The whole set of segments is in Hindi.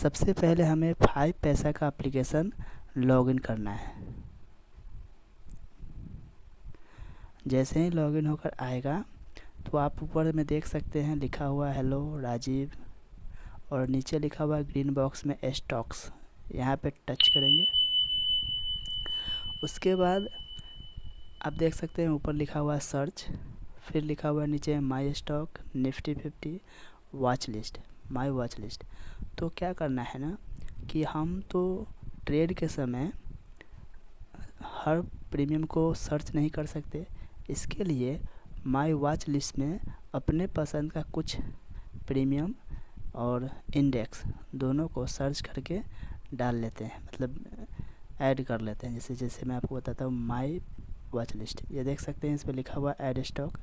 सबसे पहले हमें 5 पैसा का एप्लीकेशन लॉगिन करना है। जैसे ही लॉगिन होकर आएगा तो आप ऊपर में देख सकते हैं लिखा हुआ हेलो राजीव और नीचे लिखा हुआ ग्रीन बॉक्स में स्टॉक्स, यहाँ पे टच करेंगे। उसके बाद आप देख सकते हैं ऊपर लिखा हुआ सर्च, फिर लिखा हुआ नीचे माई stock, Nifty 50, watch list, my watch list. तो क्या करना है ना कि हम तो ट्रेड के समय हर प्रीमियम को सर्च नहीं कर सकते, इसके लिए माई वॉच लिस्ट में अपने पसंद का कुछ प्रीमियम और इंडेक्स दोनों को सर्च करके डाल लेते हैं, मतलब ऐड कर लेते हैं। जैसे मैं आपको बताता हूँ माई वॉच लिस्ट, ये देख सकते हैं इस पर लिखा हुआ ऐड स्टॉक।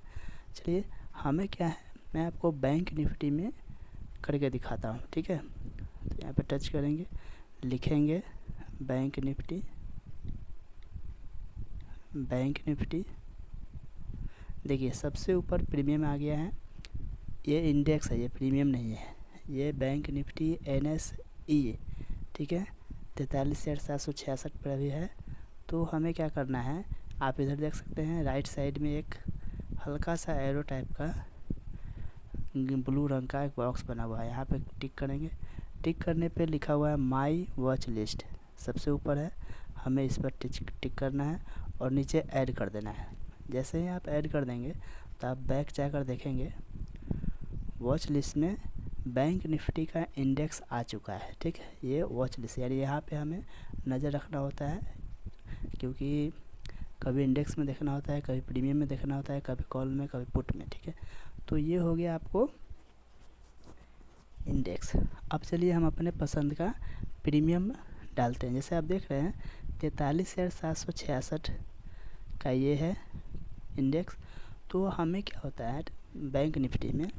चलिए हमें क्या है, मैं आपको बैंक निफ्टी में करके दिखाता हूँ, ठीक है। तो यहाँ पे टच करेंगे, लिखेंगे बैंक निफ्टी, बैंक निफ्टी। देखिए सबसे ऊपर प्रीमियम आ गया है, ये इंडेक्स है, ये प्रीमियम नहीं है। ये बैंक निफ्टी NSE, ठीक है, 43,766 पर अभी है। तो हमें क्या करना है, आप इधर देख सकते हैं राइट साइड में एक हल्का सा एरो टाइप का ब्लू रंग का एक बॉक्स बना हुआ है, यहाँ पे टिक करेंगे। टिक करने पे लिखा हुआ है माई वॉच लिस्ट, सबसे ऊपर है, हमें इस पर टिक करना है और नीचे ऐड कर देना है। जैसे ही आप ऐड कर देंगे तो आप बैक जाकर देखेंगे वॉच लिस्ट में बैंक निफ्टी का इंडेक्स आ चुका है, ठीक है। ये वॉच लिस्ट यानी यहाँ पे हमें नज़र रखना होता है, क्योंकि कभी इंडेक्स में देखना होता है, कभी प्रीमियम में देखना होता है, कभी कॉल में, कभी पुट में, ठीक है। तो ये हो गया आपको इंडेक्स। अब चलिए हम अपने पसंद का प्रीमियम डालते हैं। जैसे आप देख रहे हैं 43,766 का ये है इंडेक्स। तो हमें क्या होता है बैंक निफ्टी में,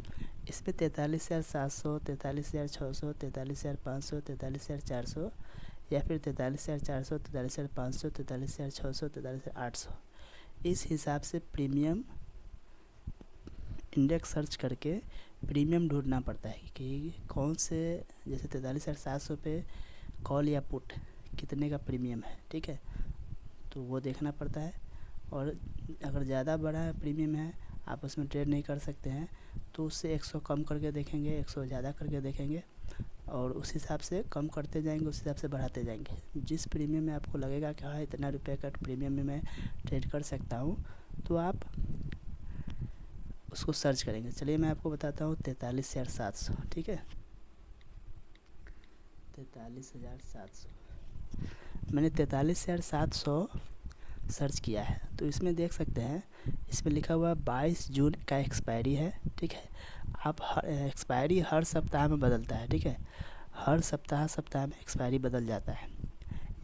इसमें 43,700, 43,600, 43,500, 43,400 या फिर 43,400, 43,500, 43,600, 43,800, इस हिसाब से प्रीमियम इंडेक्स सर्च करके प्रीमियम ढूंढना पड़ता है कि कौन से, जैसे 43,700 पे कॉल या पुट कितने का प्रीमियम है, ठीक है। तो वो देखना पड़ता है, और अगर ज़्यादा बड़ा प्रीमियम है, आप उसमें ट्रेड नहीं कर सकते हैं, तो उससे 100 कम करके देखेंगे, 100 ज़्यादा करके देखेंगे, और उस हिसाब से कम करते जाएंगे, उस हिसाब से बढ़ाते जाएंगे। जिस प्रीमियम में आपको लगेगा कि हाँ इतना रुपये का प्रीमियम में मैं ट्रेड कर सकता हूँ, तो आप उसको सर्च करेंगे। चलिए मैं आपको बताता हूँ 43,700, ठीक है, 43,700। मैंने 43,700 सर्च किया है। तो इसमें देख सकते हैं, इसमें लिखा हुआ 22 जून का एक्सपायरी है, ठीक है। आप एक्सपायरी हर सप्ताह में बदलता है, ठीक है, हर सप्ताह में एक्सपायरी बदल जाता है।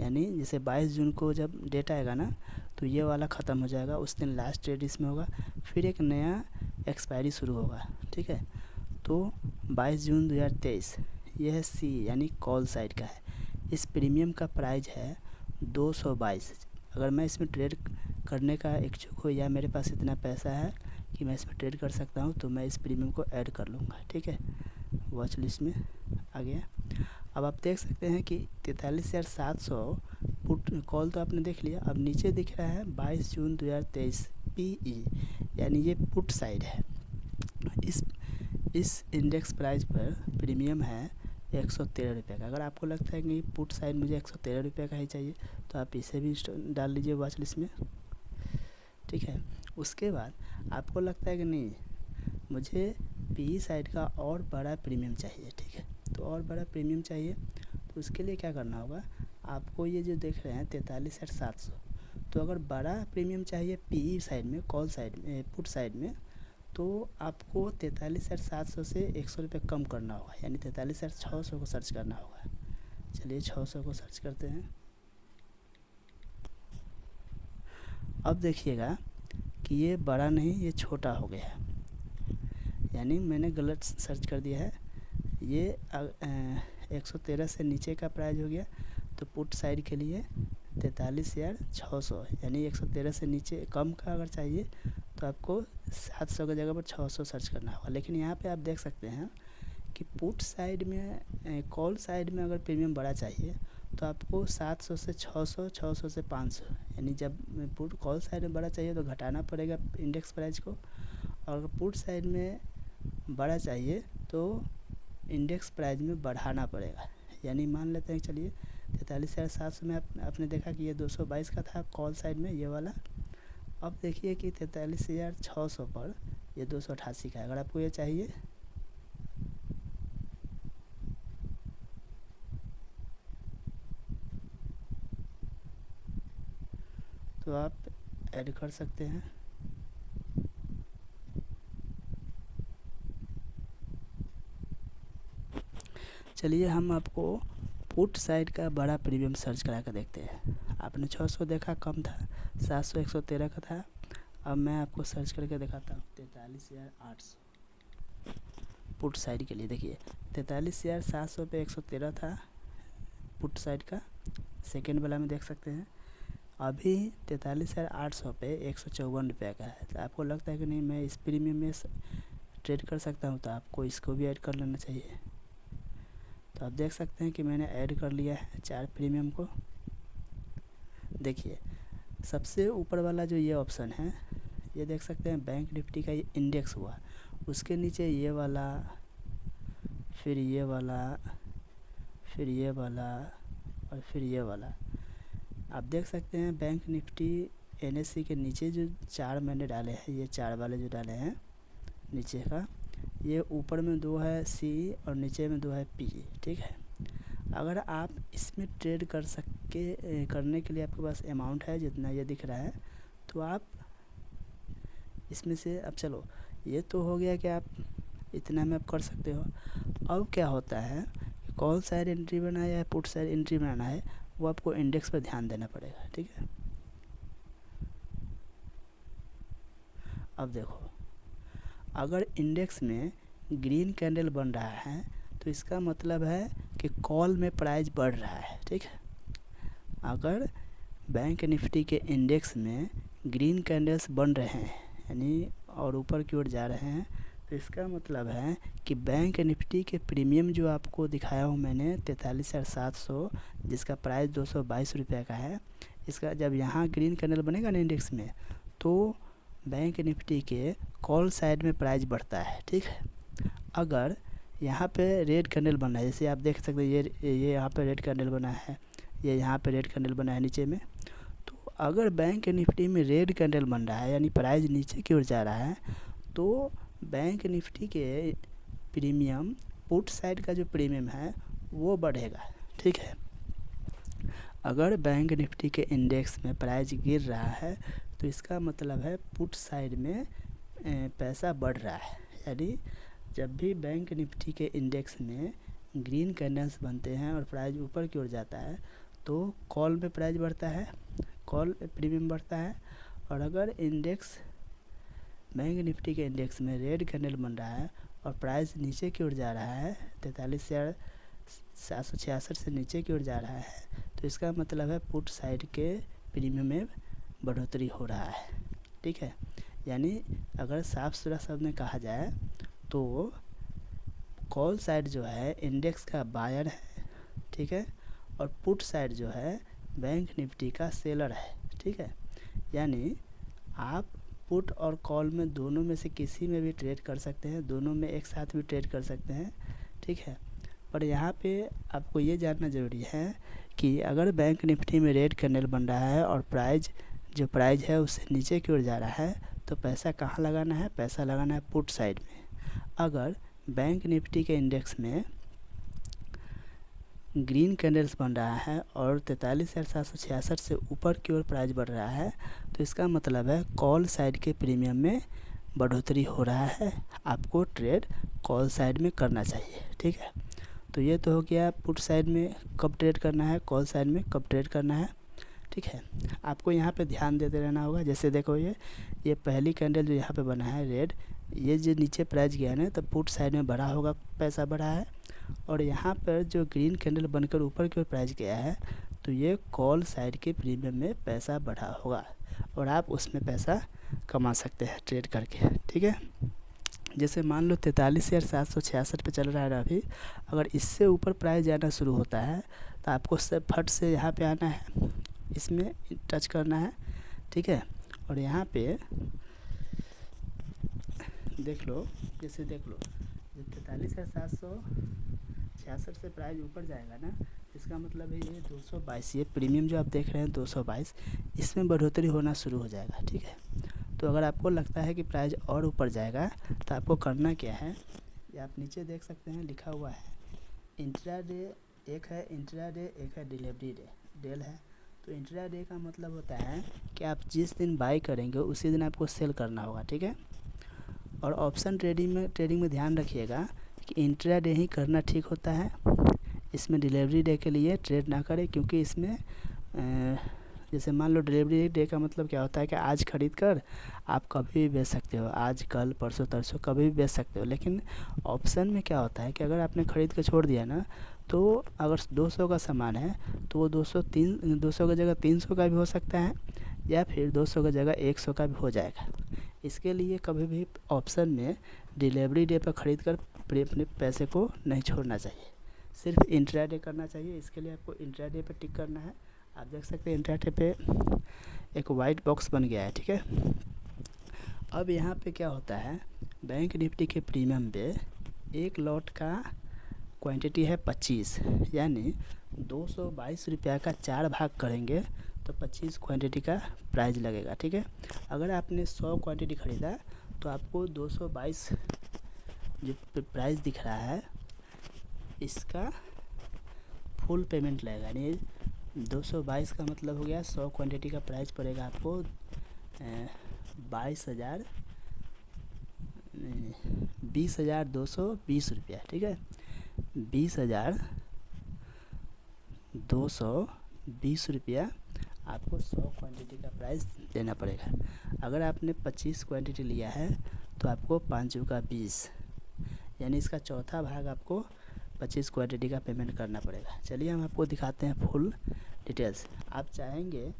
यानी जैसे 22 जून को जब डेट आएगा ना, तो ये वाला ख़त्म हो जाएगा, उस दिन लास्ट डेट इसमें होगा, फिर एक नया एक्सपायरी शुरू होगा, ठीक है। तो 22 जून 2023 ये है C यानी कॉल साइड का है। इस प्रीमियम का प्राइस है 222। अगर मैं इसमें ट्रेड करने का इच्छुक हो या मेरे पास इतना पैसा है कि मैं इसमें ट्रेड कर सकता हूँ, तो मैं इस प्रीमियम को ऐड कर लूँगा, ठीक है। वॉच लिस्ट में आ गया। अब आप देख सकते हैं कि 43,700 पुट कॉल तो आपने देख लिया। अब नीचे दिख रहा है 22 जून 2023 PE, यानी ये पुट साइड है। इस इंडेक्स प्राइस पर प्रीमियम है 113 रुपये का। अगर आपको लगता है कि पुट साइड मुझे 113 रुपये का ही चाहिए, तो आप इसे भी डाल लीजिए वॉच लिस्ट में, ठीक है। उसके बाद आपको लगता है कि नहीं मुझे PE साइड का और बड़ा प्रीमियम चाहिए, ठीक है, तो और बड़ा प्रीमियम चाहिए, तो उसके लिए क्या करना होगा, आपको ये जो देख रहे हैं 43,700, तो अगर बड़ा प्रीमियम चाहिए PE साइड में, कॉल साइड में, पुट साइड में, तो आपको 43,700 से 100 रुपये कम करना होगा, यानी 43,600 को सर्च करना होगा। चलिए 600 को सर्च करते हैं। अब देखिएगा कि ये बड़ा नहीं, ये छोटा हो गया है, यानी मैंने गलत सर्च कर दिया है। ये 113 से नीचे का प्राइस हो गया, तो पुट साइड के लिए 43,600, यानी 113 से नीचे कम का अगर चाहिए तो आपको 700 की जगह पर 600 सर्च करना होगा। लेकिन यहाँ पे आप देख सकते हैं कि पुट साइड में कॉल साइड में अगर प्रीमियम बढ़ा चाहिए तो आपको 700 से 600, 600 से 500, यानी जब पुट कॉल साइड में बढ़ा चाहिए तो घटाना पड़ेगा इंडेक्स प्राइस को, और पुट साइड में बढ़ा चाहिए तो इंडेक्स प्राइस में बढ़ाना पड़ेगा। यानी मान लेते हैं, चलिए 43,700 में आपने देखा कि ये 222 का था कॉल साइड में ये वाला। अब देखिए कि 43,600 पर ये 288 का है। अगर आपको ये चाहिए तो आप ऐड कर सकते हैं। चलिए हम आपको पुट साइड का बड़ा प्रीमियम सर्च करा कर देखते हैं। आपने 600 देखा कम था, 700 113 का था। अब मैं आपको सर्च करके दिखाता हूँ 43,800 पुट साइड के लिए। देखिए 43,700 पे 113 था पुट साइड का, सेकेंड वाला में देख सकते हैं। अभी 43,800 पे 154 रुपये का है। तो आपको लगता है कि नहीं मैं इस प्रीमियम में ट्रेड कर सकता हूँ, तो आपको इसको भी ऐड कर लेना चाहिए। तो आप देख सकते हैं कि मैंने ऐड कर लिया है 4 प्रीमियम को। देखिए सबसे ऊपर वाला जो ये ऑप्शन है, ये देख सकते हैं बैंक निफ्टी का ये इंडेक्स हुआ, उसके नीचे ये वाला, फिर ये वाला, फिर ये वाला और फिर ये वाला। आप देख सकते हैं बैंक निफ्टी NSE के नीचे जो 4 मैंने डाले हैं, ये 4 वाले जो डाले हैं नीचे का, ये ऊपर में 2 है C और नीचे में 2 है P, ठीक है। अगर आप इसमें ट्रेड करने के लिए आपके पास अमाउंट है जितना ये दिख रहा है, तो आप इसमें से, अब चलो ये तो हो गया कि आप इतना में आप कर सकते हो। अब क्या होता है, कॉल साइड एंट्री बनाना है या पुट साइड एंट्री बनाना है, वो आपको इंडेक्स पर ध्यान देना पड़ेगा, ठीक है। अब देखो अगर इंडेक्स में ग्रीन कैंडल बन रहा है तो इसका मतलब है कि कॉल में प्राइस बढ़ रहा है, ठीक है। अगर बैंक निफ्टी के इंडेक्स में ग्रीन कैंडल्स बन रहे हैं यानी और ऊपर की ओर जा रहे हैं, तो इसका मतलब है कि बैंक निफ्टी के प्रीमियम जो आपको दिखाया हूँ मैंने 43,700, जिसका प्राइस 222 रुपये का है, इसका जब यहाँ ग्रीन कैंडल बनेगा ना इंडेक्स में, तो बैंक निफ्टी के कॉल साइड में प्राइस बढ़ता है, ठीक है। अगर यहाँ पे रेड कैंडल बना है, जैसे आप देख सकते हैं ये यहाँ पे रेड कैंडल बना है, ये यहाँ पे रेड कैंडल बना है नीचे में, तो अगर बैंक निफ्टी में रेड कैंडल बन रहा है यानी प्राइस नीचे की ओर जा रहा है, तो बैंक निफ्टी के प्रीमियम पुट साइड का जो प्रीमियम है वो बढ़ेगा, ठीक है। अगर बैंक निफ्टी के इंडेक्स में प्राइस गिर रहा है तो इसका मतलब है पुट साइड में पैसा बढ़ रहा है। यानी जब भी बैंक निफ्टी के इंडेक्स में ग्रीन कैंडल्स बनते हैं और प्राइस ऊपर की ओर जाता है तो कॉल में प्राइस बढ़ता है, कॉल प्रीमियम बढ़ता है। और अगर इंडेक्स बैंक निफ्टी के इंडेक्स में रेड कैंडल बन रहा है और प्राइस नीचे की ओर जा रहा है, 43,766 से नीचे की ओर जा रहा है, तो इसका मतलब है पुट साइड के प्रीमियम में बढ़ोतरी हो रहा है, ठीक है। यानी अगर साफ सुथरा शब्द में कहा जाए तो कॉल साइड जो है इंडेक्स का बायर है, ठीक है, और पुट साइड जो है बैंक निफ्टी का सेलर है, ठीक है। यानी आप पुट और कॉल में दोनों में से किसी में भी ट्रेड कर सकते हैं, दोनों में एक साथ भी ट्रेड कर सकते हैं, ठीक है। पर यहाँ पे आपको ये जानना ज़रूरी है कि अगर बैंक निफ्टी में रेड कैंडल बन रहा है और जो प्राइस है उससे नीचे की ओर जा रहा है, तो पैसा कहाँ लगाना है, पैसा लगाना है पुट साइड में। अगर बैंक निफ्टी के इंडेक्स में ग्रीन कैंडल्स बन रहा है और 43,766 से ऊपर की ओर प्राइस बढ़ रहा है, तो इसका मतलब है कॉल साइड के प्रीमियम में बढ़ोतरी हो रहा है, आपको ट्रेड कॉल साइड में करना चाहिए, ठीक है। तो ये तो हो गया पुट साइड में कब ट्रेड करना है, कॉल साइड में कब ट्रेड करना है, ठीक है। आपको यहाँ पे ध्यान देते रहना होगा। जैसे देखो ये पहली कैंडल जो यहाँ पे बना है रेड, ये जो नीचे प्राइस गया ना, तो पुट साइड में बढ़ा होगा, पैसा बढ़ा है। और यहाँ पर जो ग्रीन कैंडल बनकर ऊपर की ओर प्राइस गया है, तो ये कॉल साइड के प्रीमियम में पैसा बढ़ा होगा और आप उसमें पैसा कमा सकते हैं ट्रेड करके, ठीक है। जैसे मान लो 43,766 पे चल रहा है अभी, अगर इससे ऊपर प्राइस जाना शुरू होता है तो आपको सब फट से यहाँ पे आना है, इसमें टच करना है, ठीक है। और यहाँ पे देख लो, जैसे देख लो जब 43,766 से प्राइस ऊपर जाएगा ना, इसका मतलब है ये 222, ये प्रीमियम जो आप देख रहे हैं 222, इसमें बढ़ोतरी होना शुरू हो जाएगा, ठीक है। तो अगर आपको लगता है कि प्राइस और ऊपर जाएगा तो आपको करना क्या है, ये आप नीचे देख सकते हैं लिखा हुआ है इंट्राडे, एक है इंट्राडे, एक है डिलीवरी डे, डेल है। तो इंट्राडे का मतलब होता है कि आप जिस दिन बाई करेंगे उसी दिन आपको सेल करना होगा, ठीक है। और ऑप्शन ट्रेडिंग में ध्यान रखिएगा कि इंट्राडे ही करना ठीक होता है, इसमें डिलीवरी डे के लिए ट्रेड ना करें, क्योंकि इसमें जैसे मान लो डिलीवरी डे का मतलब क्या होता है कि आज ख़रीद कर आप कभी भी बेच सकते हो, आज कल परसों तरसों कभी भी बेच सकते हो। लेकिन ऑप्शन में क्या होता है कि अगर आपने ख़रीद के छोड़ दिया ना, तो अगर 200 का सामान है तो वो 200 की जगह 300 का भी हो सकता है, या फिर 200 की जगह 100 का भी हो जाएगा। इसके लिए कभी भी ऑप्शन में डिलीवरी डे पर ख़रीद कर अपने पैसे को नहीं छोड़ना चाहिए, सिर्फ इंट्राडे करना चाहिए। इसके लिए आपको इंट्राडे पे टिक करना है। आप देख सकते हैं इंट्राडे पे एक वाइट बॉक्स बन गया है, ठीक है। अब यहाँ पे क्या होता है, बैंक निफ्टी के प्रीमियम पे एक लॉट का क्वांटिटी है 25, यानी 222 रुपया का 4 भाग करेंगे तो 25 क्वांटिटी का प्राइस लगेगा, ठीक है। अगर आपने 100 क्वांटिटी ख़रीदा तो आपको 222 जो प्राइस दिख रहा है इसका फुल पेमेंट लगेगा, यानी 222 का मतलब हो गया 100 क्वांटिटी का प्राइस पड़ेगा आपको 20,220 रुपया, ठीक है। 20,220 रुपया आपको 100 क्वांटिटी का प्राइस देना पड़ेगा। अगर आपने 25 क्वांटिटी लिया है तो आपको 5 का 20, यानी इसका चौथा भाग आपको 25 क्वांटिटी का पेमेंट करना पड़ेगा। चलिए हम आपको दिखाते हैं फुल डिटेल्स। आप चाहेंगे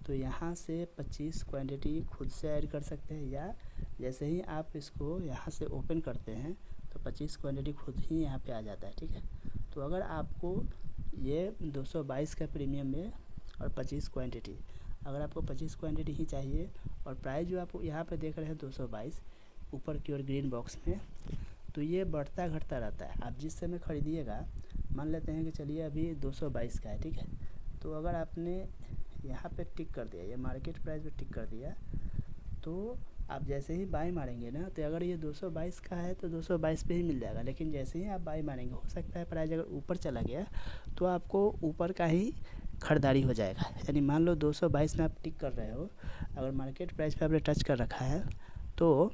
तो यहाँ से 25 क्वांटिटी खुद से ऐड कर सकते हैं, या जैसे ही आप इसको यहाँ से ओपन करते हैं तो 25 क्वांटिटी खुद ही यहाँ पे आ जाता है, ठीक है। तो अगर आपको ये 222 का प्रीमियम में और 25 क्वांटिटी, अगर आपको 25 क्वांटिटी ही चाहिए और प्राइस जो आप यहाँ पे देख रहे हैं 222 ऊपर की ओर ग्रीन बॉक्स में, तो ये बढ़ता घटता रहता है। आप जिस समय ख़रीदिएगा, मान लेते हैं कि चलिए अभी 222 का है, ठीक है। तो अगर आपने यहाँ पे टिक कर दिया, ये मार्केट प्राइस पे टिक कर दिया, तो आप जैसे ही बाई मारेंगे ना, तो अगर ये 222 का है तो 222 पे ही मिल जाएगा। लेकिन जैसे ही आप बाई मारेंगे, हो सकता है प्राइस अगर ऊपर चला गया तो आपको ऊपर का ही खरीदारी हो जाएगा। यानी मान लो 222 में आप टिक कर रहे हो, अगर मार्केट प्राइस पे आपने टच कर रखा है, तो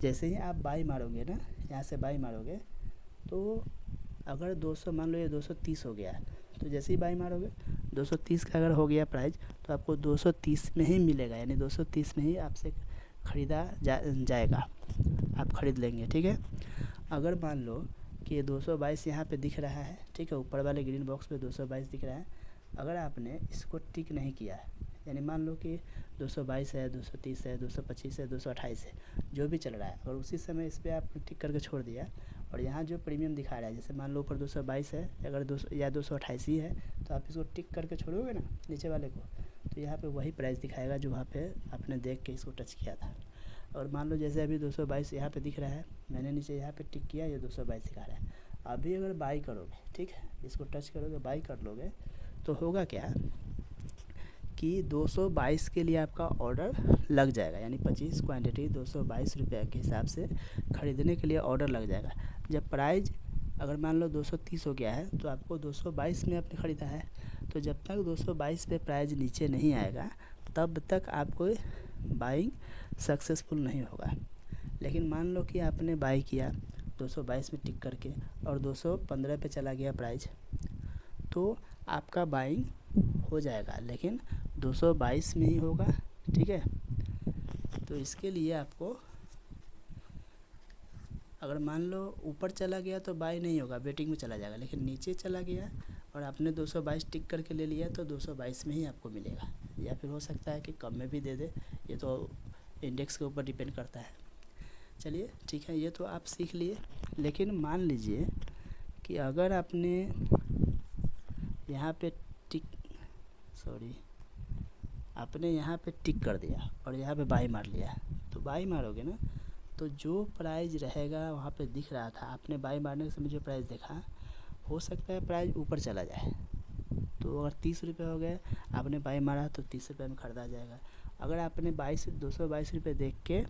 जैसे ही आप बाई मारोगे ना, यहाँ से बाई मारोगे, तो अगर 200 मान लो ये 230 हो गया, तो जैसे ही बाई मारोगे 230 का अगर हो गया प्राइस, तो आपको 230 में ही मिलेगा, यानी 230 में ही आपसे ख़रीदा जाएगा, आप ख़रीद लेंगे, ठीक है। अगर मान लो कि ये 222 यहाँ पे दिख रहा है, ठीक है, ऊपर वाले ग्रीन बॉक्स पे 222 दिख रहा है, अगर आपने इसको टिक नहीं किया, यानी मान लो कि 222 है, 230 है, 225 है, 228 है, जो भी चल रहा है, और उसी समय इस पर आपने टिक करके छोड़ दिया, और यहाँ जो प्रीमियम दिखा रहा है, जैसे मान लो ऊपर 222 है, अगर 200 या 228 ही है, तो आप इसको टिक करके छोड़ोगे ना नीचे वाले को, तो यहाँ पे वही प्राइस दिखाएगा जो वहाँ पे आपने देख के इसको टच किया था। और मान लो जैसे अभी 222 यहाँ पे दिख रहा है, मैंने नीचे यहाँ पे टिक किया, ये 222 दिखा रहा है। अभी अगर बाई करोगे, ठीक है, इसको टच करोगे, बाई कर लोगे, तो होगा क्या कि 222 के लिए आपका ऑर्डर लग जाएगा, यानी 25 क्वांटिटी 222 रुपये के हिसाब से ख़रीदने के लिए ऑर्डर लग जाएगा। जब प्राइस अगर मान लो 230 हो गया है, तो आपको 222 में आपने ख़रीदा है, तो जब तक 222 पे प्राइस नीचे नहीं आएगा तब तक आपको बाइंग सक्सेसफुल नहीं होगा। लेकिन मान लो कि आपने बाई किया 222 में टिक करके और 215 पे चला गया प्राइस, तो आपका बाइंग हो जाएगा, लेकिन 222 में ही होगा, ठीक है। तो इसके लिए आपको अगर मान लो ऊपर चला गया तो बाई नहीं होगा, वेटिंग में चला जाएगा, लेकिन नीचे चला गया और आपने 222 टिक करके ले लिया तो 222 में ही आपको मिलेगा, या फिर हो सकता है कि कम में भी दे दे, ये तो इंडेक्स के ऊपर डिपेंड करता है। चलिए ठीक है, ये तो आप सीख लिए। लेकिन मान लीजिए कि अगर आपने यहाँ पे टिक आपने यहाँ पे टिक कर दिया और यहाँ पे बाई मार लिया, तो बाई मारोगे ना तो जो प्राइस रहेगा वहाँ पे दिख रहा था, आपने बाई मारने के समय जो प्राइस देखा, हो सकता है प्राइस ऊपर चला जाए। तो अगर 30 रुपये हो गए, आपने बाई मारा तो 30 रुपये में ख़रीदा जाएगा। अगर आपने 222 रुपये देख के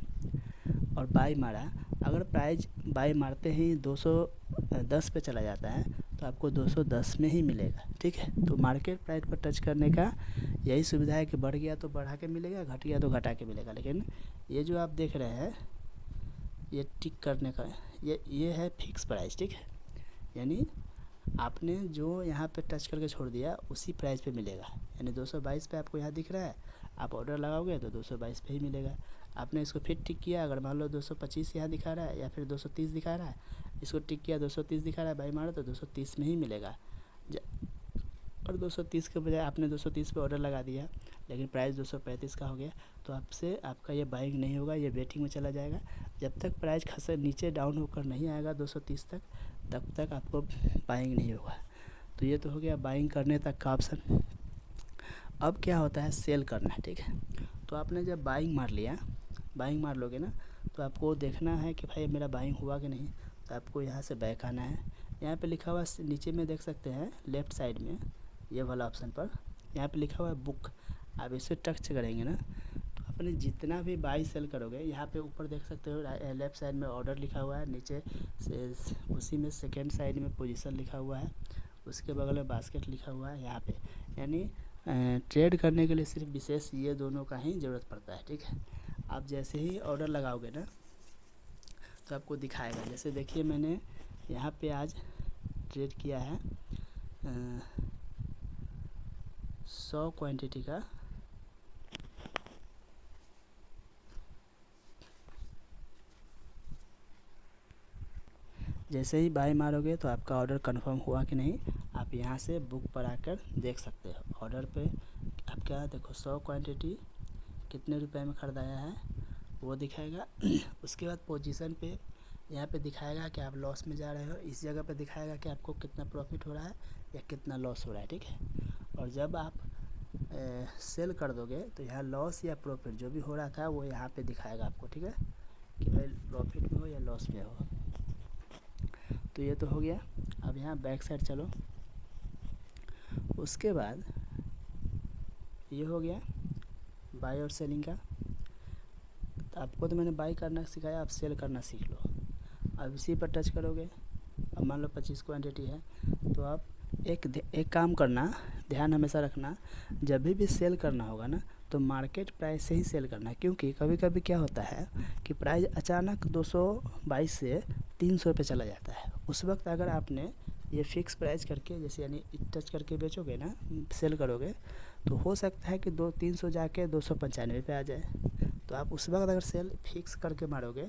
और बाई मारा, अगर प्राइस बाई मारते ही 210 पे चला जाता है तो आपको 210 में ही मिलेगा। ठीक है, तो मार्केट प्राइस पर टच करने का यही सुविधा है कि बढ़ गया तो बढ़ा के मिलेगा, घट गया तो घटा के मिलेगा। लेकिन ये जो आप देख रहे हैं, ये टिक करने का ये है फिक्स प्राइस। ठीक है, यानी आपने जो यहाँ पे टच करके छोड़ दिया उसी प्राइस पे मिलेगा। यानी 222 पे आपको यहाँ दिख रहा है, आप ऑर्डर लगाओगे तो 222 पे ही मिलेगा। आपने इसको फिर टिक किया, अगर मान लो 225 यहाँ दिखा रहा है या फिर 230 दिखा रहा है, इसको टिक किया 230 दिखा रहा है, बाई मारो तो 230 में ही मिलेगा। और 230 के बजाय आपने 230 पे ऑर्डर लगा दिया लेकिन प्राइस 235 का हो गया, तो आपसे आपका ये बाइंग नहीं होगा, ये वेटिंग में चला जाएगा। जब तक प्राइस खसे नीचे डाउन होकर नहीं आएगा 230 तक, तब तक आपको बाइंग नहीं होगा। तो ये तो हो गया बाइंग करने तक का ऑप्शन। अब क्या होता है, सेल करना। ठीक है, तो आपने जब बाइंग मार लिया, बाइंग मार लोगे ना, तो आपको देखना है कि भाई मेरा बाइंग हुआ कि नहीं। तो आपको यहाँ से बैक आना है, यहाँ पे लिखा हुआ नीचे में देख सकते हैं लेफ़्ट साइड में, ये वाला ऑप्शन पर यहाँ पे लिखा हुआ है बुक। आप इसे टच करेंगे ना तो अपने जितना भी बाई सेल करोगे, यहाँ पे ऊपर देख सकते हो लेफ़्ट साइड में ऑर्डर लिखा हुआ है, नीचे से उसी में सेकेंड साइड में पोजीशन लिखा हुआ है, उसके बगल में बास्केट लिखा हुआ है यहाँ पे। यानी ट्रेड करने के लिए सिर्फ विशेष ये दोनों का ही ज़रूरत पड़ता है। ठीक है, आप जैसे ही ऑर्डर लगाओगे ना तो आपको दिखाएगा। जैसे देखिए मैंने यहाँ पे आज ट्रेड किया है 100 क्वांटिटी का, जैसे ही बाई मारोगे तो आपका ऑर्डर कंफर्म हुआ कि नहीं, आप यहाँ से बुक पर आकर देख सकते हो। ऑर्डर पे आपका देखो 100 क्वांटिटी कितने रुपए में ख़रीदाया है वो दिखाएगा। उसके बाद पोजीशन पे यहाँ पे दिखाएगा कि आप लॉस में जा रहे हो, इस जगह पे दिखाएगा कि आपको कितना प्रॉफिट हो रहा है या कितना लॉस हो रहा है। ठीक है, और जब आप सेल कर दोगे तो यहाँ लॉस या प्रॉफिट जो भी हो रहा था वो यहाँ पे दिखाएगा आपको। ठीक है, कि भाई प्रॉफिट में हो या लॉस में हो। तो ये तो हो गया। अब यहाँ बैक साइड चलो, उसके बाद ये हो गया बाई और सेलिंग का। तो आपको तो मैंने बाई करना सिखाया, आप सेल करना सीख लो। अब इसी पर टच करोगे, अब मान लो 25 क्वांटिटी है, तो आप एक काम करना, ध्यान हमेशा रखना, जब भी सेल करना होगा ना तो मार्केट प्राइस से ही सेल करना है। क्योंकि कभी कभी क्या होता है कि प्राइस अचानक 222 से 300 पे चला जाता है। उस वक्त अगर आपने ये फिक्स प्राइस करके, जैसे यानी टच करके बेचोगे ना, सेल करोगे, तो हो सकता है कि 300 जाके 295 पे आ जाए। तो आप उस वक्त अगर सेल फिक्स करके मारोगे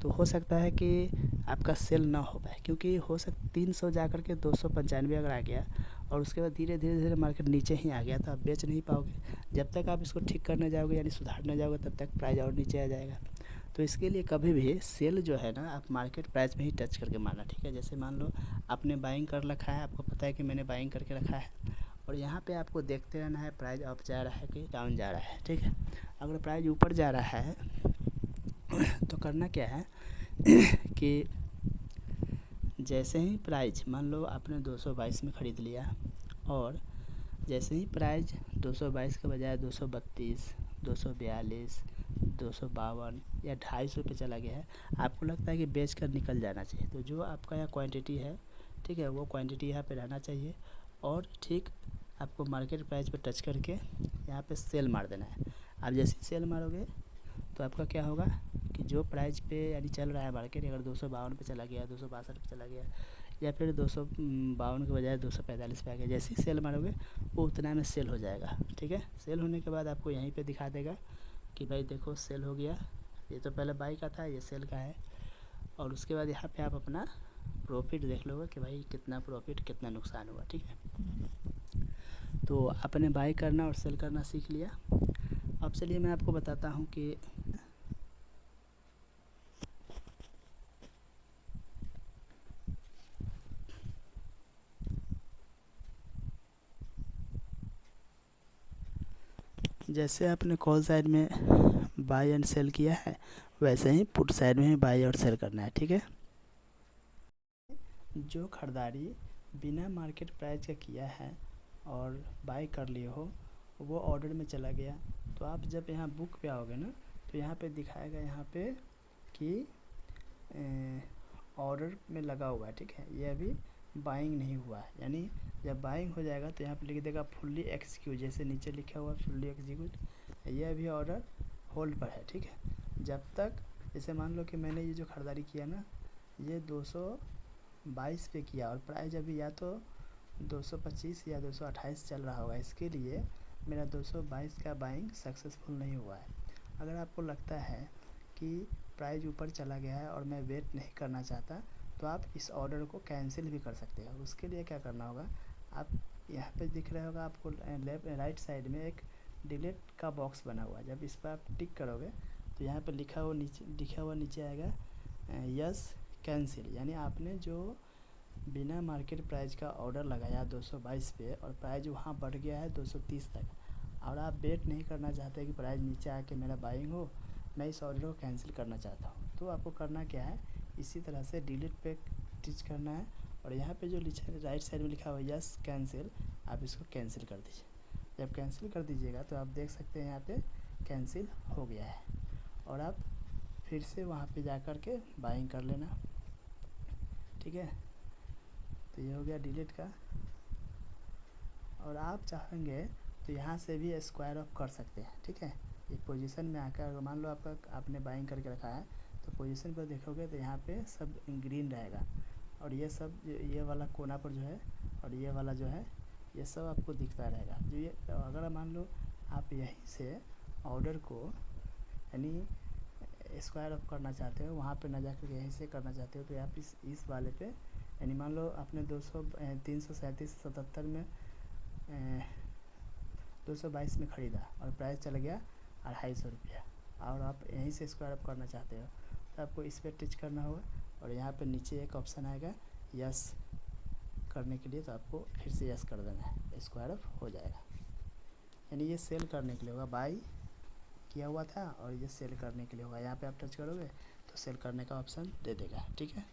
तो हो सकता है कि आपका सेल ना हो पाए, क्योंकि हो सकता 300 जा कर के 295 अगर आ गया और उसके बाद धीरे धीरे मार्केट नीचे ही आ गया तो आप बेच नहीं पाओगे। जब तक आप इसको ठीक करने जाओगे यानी सुधारने जाओगे तब तक प्राइस और नीचे आ जाएगा। तो इसके लिए कभी भी सेल जो है ना आप मार्केट प्राइस में ही टच करके मारना। ठीक है, जैसे मान लो आपने बाइंग कर रखा है, आपको पता है कि मैंने बाइंग करके रखा है, और यहाँ पे आपको देखते रहना है प्राइस अप जा रहा है कि डाउन जा रहा है। ठीक है, अगर प्राइस ऊपर जा रहा है तो करना क्या है कि जैसे ही प्राइस मान लो आपने 222 में ख़रीद लिया और जैसे ही प्राइस 222 के बजाय 232, 242, 252 या 250 पे चला गया है, आपको लगता है कि बेच कर निकल जाना चाहिए। तो जो आपका यहाँ क्वांटिटी है, ठीक है, वो क्वांटिटी यहाँ पे रहना चाहिए और ठीक आपको मार्केट प्राइस पे टच करके यहाँ पे सेल मार देना है। आप जैसे ही सेल मारोगे तो आपका क्या होगा कि जो प्राइस पे यानी चल रहा है मार्केट, अगर 252 पे चला गया, 262 पे चला गया या फिर 252 के बजाय 245 पे आ गया, जैसे ही सेल मारोगे वो उतना में सेल हो जाएगा। ठीक है, सेल होने के बाद आपको यहीं पे दिखा देगा कि भाई देखो सेल हो गया। ये तो पहले बाई का था, ये सेल का है। और उसके बाद यहाँ पे आप अपना प्रॉफिट देख लोगे कि भाई कितना प्रॉफिट कितना नुकसान हुआ। ठीक है, तो आपने बाई करना और सेल करना सीख लिया। अब चलिए मैं आपको बताता हूँ कि जैसे आपने कॉल साइड में बाय एंड सेल किया है, वैसे ही पुट साइड में भी बाय और सेल करना है, ठीक है। जो खरीदारी बिना मार्केट प्राइस का किया है और बाय कर लिए हो, वो ऑर्डर में चला गया, तो आप जब यहाँ बुक पे आओगे ना, तो यहाँ पे दिखाएगा यहाँ पे कि ऑर्डर में लगा हुआ है, ठीक है। ये अभी बाइंग नहीं हुआ है, यानी जब बाइंग हो जाएगा तो यहाँ पे लिख देगा फुल्ली एक्सिक्यूट, जैसे नीचे लिखा हुआ है फुल्ली एक्सिक्यूट, ये अभी ऑर्डर होल्ड पर है, ठीक है। जब तक, जैसे मान लो कि मैंने ये जो खरीदारी किया ना, ये 222 पे किया और प्राइस अभी या तो 225 या 228 चल रहा होगा, इसके लिए मेरा 222 का बाइंग सक्सेसफुल नहीं हुआ है। अगर आपको लगता है कि प्राइस ऊपर चला गया है और मैं वेट नहीं करना चाहता, तो आप इस ऑर्डर को कैंसिल भी कर सकते हैं। उसके लिए क्या करना होगा, आप यहाँ पे दिख रहा होगा आपको लेफ्ट राइट साइड में एक डिलीट का बॉक्स बना हुआ है। जब इस पर आप टिक करोगे तो यहाँ पे लिखा हुआ नीचे आएगा यस कैंसिल, यानी आपने जो बिना मार्केट प्राइस का ऑर्डर लगाया 222 पे और प्राइस वहाँ बढ़ गया है 230 तक, और आप वेट नहीं करना चाहते कि प्राइस नीचे आके मेरा बाइंग हो, मैं इस ऑर्डर को कैंसिल करना चाहता हूँ, तो आपको करना क्या है, इसी तरह से डिलीट पे टिच करना है और यहाँ पे जो राइट साइड में लिखा हुआ है यस कैंसिल, आप इसको कैंसिल कर दीजिए। जब कैंसिल कर दीजिएगा तो आप देख सकते हैं यहाँ पे कैंसिल हो गया है, और आप फिर से वहाँ पे जा कर के बाइंग कर लेना, ठीक है। तो ये हो गया डिलीट का, और आप चाहेंगे तो यहाँ से भी स्क्वायर ऑफ कर सकते हैं, ठीक है। एक पोजीशन में आकर अगर मान लो आपने बाइंग करके रखा है, तो पोजीशन पर देखोगे तो यहाँ पे सब ग्रीन रहेगा, और ये सब ये वाला कोना पर जो है और ये वाला जो है, ये सब आपको दिखता रहेगा। जो ये अगर मान लो आप यहीं से ऑर्डर को यानी स्क्वायर ऑफ करना चाहते हो, वहाँ पे ना जाकर यहीं से करना चाहते हो, तो आप इस वाले पे, यानी मान लो आपने 337 में 222 में ख़रीदा और प्राइस चला गया 250 रुपया, और आप यहीं से स्क्वायर अप करना चाहते हो, तो आपको इस पर टिच करना होगा और यहाँ पे नीचे एक ऑप्शन आएगा यस करने के लिए, तो आपको फिर से यस कर देना है, स्क्वायर अप हो जाएगा। यानी ये सेल करने के लिए होगा, बाई किया हुआ था और ये सेल करने के लिए होगा। यहाँ पे आप टच करोगे तो सेल करने का ऑप्शन दे देगा, ठीक है।